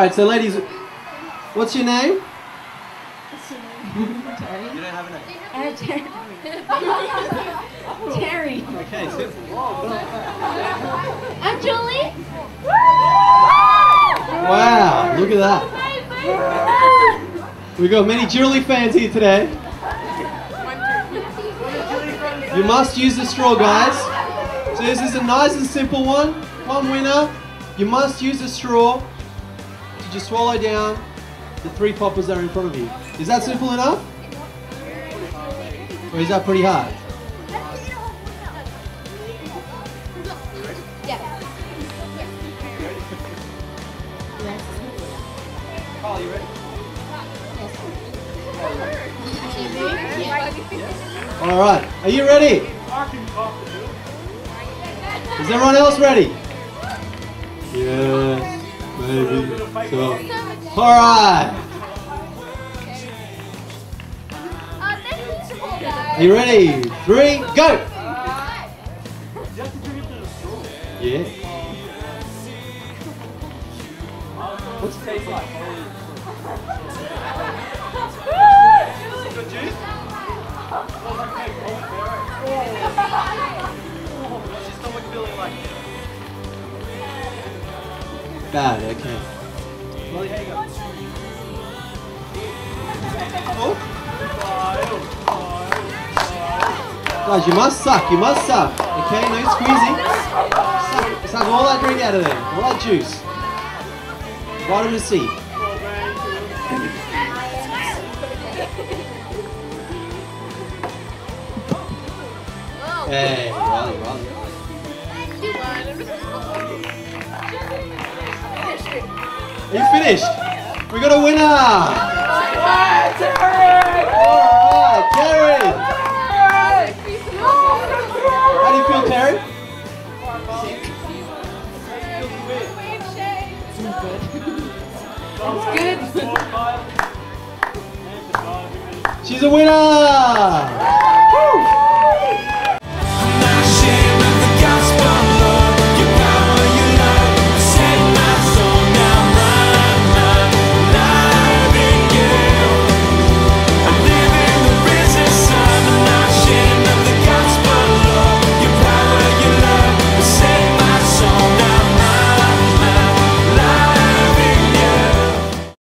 Alright, so ladies, what's your name? Terry. You don't have a name. Terry. Okay, simple. I'm Julie. Wow, look at that. We've got many Julie fans here today. You must use the straw, guys. So this is a nice and simple one. One winner. You must use the straw to just swallow down the 3 poppers that are in front of you. Is that simple enough? Or is that pretty hard? Carl, you ready? Alright, are you ready? Is everyone else ready? Yes, maybe. So. Alright. Are you ready? 3, go! Yeah. What's it taste like? Good juice? What's your stomach feeling like? Bad, okay. Molly, how you go? Oh. Guys, you must suck, okay? No squeezing. Suck all that drink out of there, all that juice. Vitamin C. Hey, Riley. Are you finished? We got a winner! Alright, Terry! How do you feel, Terry? It's good. She's a winner!